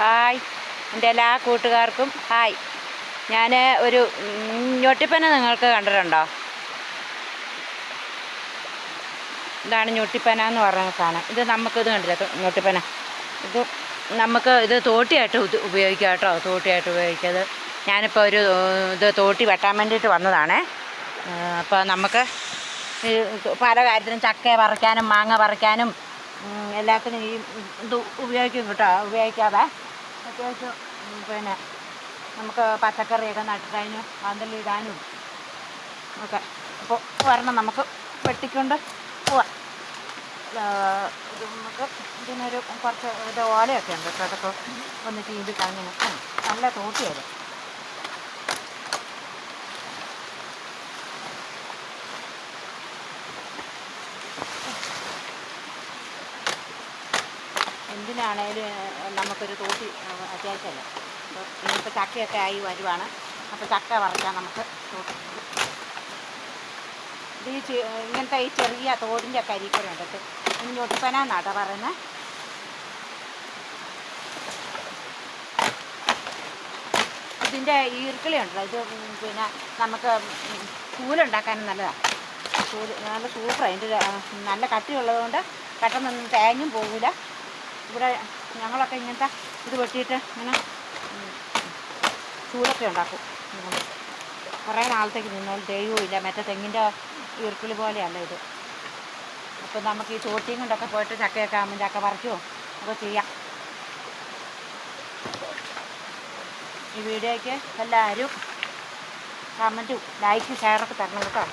Hi, എൻ്റെ എല്ലാ കൂട്ടുകാർക്കും ഹായ്. ഞാൻ ഒരു ഞൊട്ടിപ്പന നിങ്ങൾക്ക് കണ്ടിട്ടുണ്ടോ? ഇതാണ് ഞൊട്ടിപ്പന എന്ന് പറയുന്ന സാധനം. ഇത് നമുക്കിത് കണ്ടില്ല, ഞൊട്ടിപ്പന. ഇത് തോട്ടിയായിട്ട് ഉപയോഗിക്കാം കേട്ടോ. തോട്ടിയായിട്ട് ഉപയോഗിച്ചത് ഞാനിപ്പോൾ ഇത് തോട്ടി വെട്ടാൻ വേണ്ടിയിട്ട് വന്നതാണേ. അപ്പോൾ നമുക്ക് പല കാര്യത്തിനും ചക്ക പറിക്കാനും മാങ്ങ പറിക്കാനും എല്ലാത്തിനും ഇത് ഉപയോഗിക്കും കേട്ടോ. ഉപയോഗിക്കാതെ അത്യാവശ്യം പിന്നെ നമുക്ക് പച്ചക്കറിയൊക്കെ നട്ടിട്ടതിന് പന്തലിടാനും ഒക്കെ. അപ്പോൾ ഒരെണ്ണം നമുക്ക് വെട്ടിക്കൊണ്ട് പോവാം. ഇത് നമുക്ക് ഇതിനൊരു കുറച്ച് ഓലയൊക്കെ ഉണ്ട് കേട്ടോ. അതൊക്കെ ഒന്ന് ചീന്തി കളഞ്ഞ് നല്ല തോട്ടിയായിരുന്നു. എന്തിനാണേലും നമുക്കൊരു തോട്ടി അത്യാവശ്യമല്ല. അപ്പോൾ ഇനിയിപ്പോൾ ചക്കയൊക്കെ ആയി വരുവാണ്. അപ്പോൾ ചക്ക പറിക്കാൻ നമുക്ക് തോട്ടി. ഇത് ഇങ്ങനത്തെ ഈ ചെറിയ തോടിൻ്റെ ഒക്കെ അരിക്കൂടെ ഉണ്ട്. ഇനി ഞൊട്ടിപ്പന എന്നാട്ടോ പറയുന്നത്. ഇതിൻ്റെ ഈർക്കിളി ഉണ്ടല്ലോ, ഇത് പിന്നെ നമുക്ക് ചൂലുണ്ടാക്കാനും നല്ലതാണ്. നല്ല സൂപ്പറാണ്. ഇതിൻ്റെ നല്ല കട്ടിയുള്ളത് കൊണ്ട് പെട്ടെന്നൊന്നും തേങ്ങും പോകില്ല. ഇവിടെ ഞങ്ങളൊക്കെ ഇങ്ങനത്തെ ഇത് വെട്ടിയിട്ട് ഇങ്ങനെ ചൂലൊക്കെ ഉണ്ടാക്കും. കുറേ നാളത്തേക്ക് നിന്നോളും, തേയുമില്ല. മറ്റേ തെങ്ങിൻ്റെ ഈർക്കിളി പോലെയല്ല ഇത്. അപ്പോൾ നമുക്ക് ഈ ചോട്ടിയും കൊണ്ടൊക്കെ പോയിട്ട് ചക്കയൊക്കെ ആകുമ്പോൾ ചക്ക പറിക്കുമോ ഒക്കെ ചെയ്യാം. ഈ വീഡിയോയ്ക്ക് എല്ലാവരും കമൻറ്റും ലൈക്ക് ഷെയറൊക്കെ തരണം കേട്ടോ.